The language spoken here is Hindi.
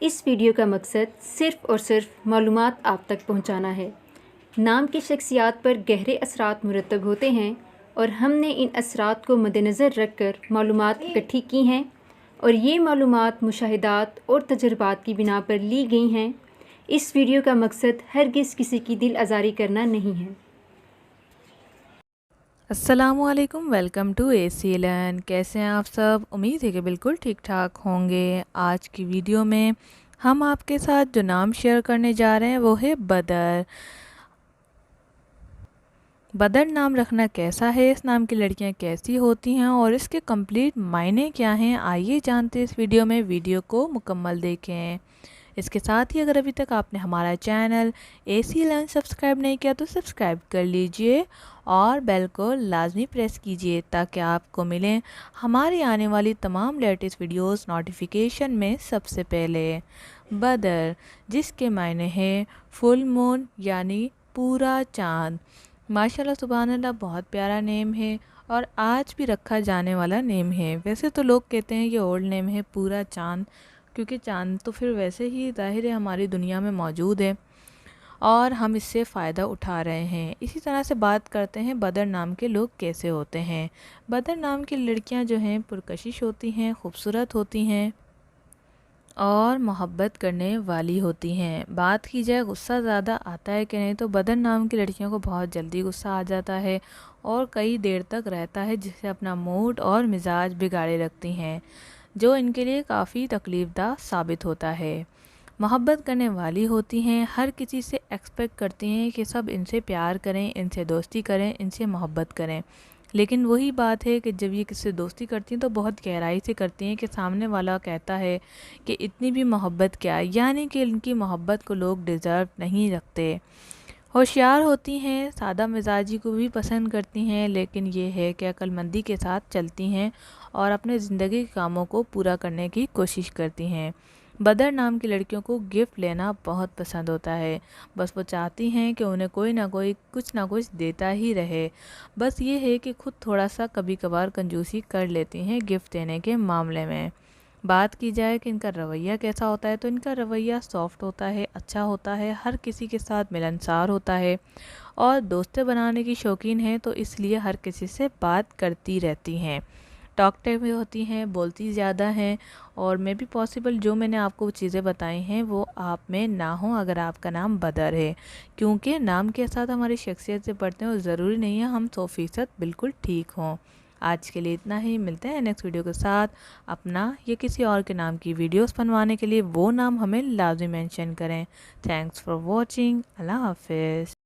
इस वीडियो का मकसद सिर्फ़ और सिर्फ मालूमात आप तक पहुंचाना है। नाम की शख्सियात पर गहरे असरात मुरतब होते हैं और हमने इन असरात को मद्देनज़र रख कर मालूमात इकट्ठी की हैं और ये मालूमात मुशाहिदात और तजर्बात की बिना पर ली गई हैं। इस वीडियो का मकसद हरगिज़ किसी की दिल आज़ारी करना नहीं है। अस्सलामुअलैकुम, वेलकम टू ACLN। कैसे हैं आप सब? उम्मीद है कि बिल्कुल ठीक ठाक होंगे। आज की वीडियो में हम आपके साथ जो नाम शेयर करने जा रहे हैं वो है बदर। बदर नाम रखना कैसा है, इस नाम की लड़कियां कैसी होती हैं और इसके कंप्लीट मायने क्या हैं, आइए जानते हैं इस वीडियो में। वीडियो को मुकम्मल देखें। इसके साथ ही अगर अभी तक आपने हमारा चैनल ACLN सब्सक्राइब नहीं किया तो सब्सक्राइब कर लीजिए और बेल को लाजमी प्रेस कीजिए ताकि आपको मिलें हमारी आने वाली तमाम लेटेस्ट वीडियोस नोटिफिकेशन में सबसे पहले। बदर, जिसके मायने हैं फुल मून यानी पूरा चाँद। माशाल्लाह सुभान अल्लाह, बहुत प्यारा नेम है और आज भी रखा जाने वाला नेम है। वैसे तो लोग कहते हैं ये ओल्ड नेम है पूरा चाँद, क्योंकि चाँद तो फिर वैसे ही ज़ाहिर है हमारी दुनिया में मौजूद है और हम इससे फ़ायदा उठा रहे हैं। इसी तरह से बात करते हैं बदर नाम के लोग कैसे होते हैं। बदर नाम की लड़कियां जो हैं पुरकशिश होती हैं, खूबसूरत होती हैं और मोहब्बत करने वाली होती हैं। बात की जाए गुस्सा ज़्यादा आता है कि नहीं, तो बदर नाम की लड़कियों को बहुत जल्दी गुस्सा आ जाता है और कई देर तक रहता है, जिससे अपना मूड और मिजाज बिगाड़े रखती हैं, जो इनके लिए काफ़ी तकलीफ़दा साबित होता है। मोहब्बत करने वाली होती हैं, हर किसी से एक्सपेक्ट करती हैं कि सब इनसे प्यार करें, इनसे दोस्ती करें, इनसे मोहब्बत करें। लेकिन वही बात है कि जब ये किसी से दोस्ती करती हैं तो बहुत गहराई से करती हैं कि सामने वाला कहता है कि इतनी भी मोहब्बत क्या, यानी कि इनकी मोहब्बत को लोग डिज़र्व नहीं रखते। होशियार होती हैं, सादा मिजाजी को भी पसंद करती हैं, लेकिन ये है कि अक्लमंदी के साथ चलती हैं और अपने ज़िंदगी के कामों को पूरा करने की कोशिश करती हैं। बदर नाम की लड़कियों को गिफ्ट लेना बहुत पसंद होता है। बस वो चाहती हैं कि उन्हें कोई ना कोई कुछ ना कुछ देता ही रहे। बस ये है कि खुद थोड़ा सा कभी कभार कंजूसी कर लेती हैं गिफ्ट देने के मामले में। बात की जाए कि इनका रवैया कैसा होता है, तो इनका रवैया सॉफ्ट होता है, अच्छा होता है, हर किसी के साथ मिलनसार होता है और दोस्तें बनाने की शौकीन हैं, तो इसलिए हर किसी से बात करती रहती हैं। टॉकटिव भी होती हैं, बोलती ज़्यादा हैं और मे बी पॉसिबल जो मैंने आपको चीज़ें बताई हैं वो आप में ना हो अगर आपका नाम बदर है, क्योंकि नाम के साथ हमारी शख्सियत से पढ़ते हैं और ज़रूरी नहीं है हम 100% बिल्कुल ठीक हों। आज के लिए इतना ही, मिलते हैं नेक्स्ट वीडियो के साथ। अपना या किसी और के नाम की वीडियोस बनवाने के लिए वो नाम हमें लाजमी मेंशन करें। Thanks for watching. अल्लाह हाफिज़।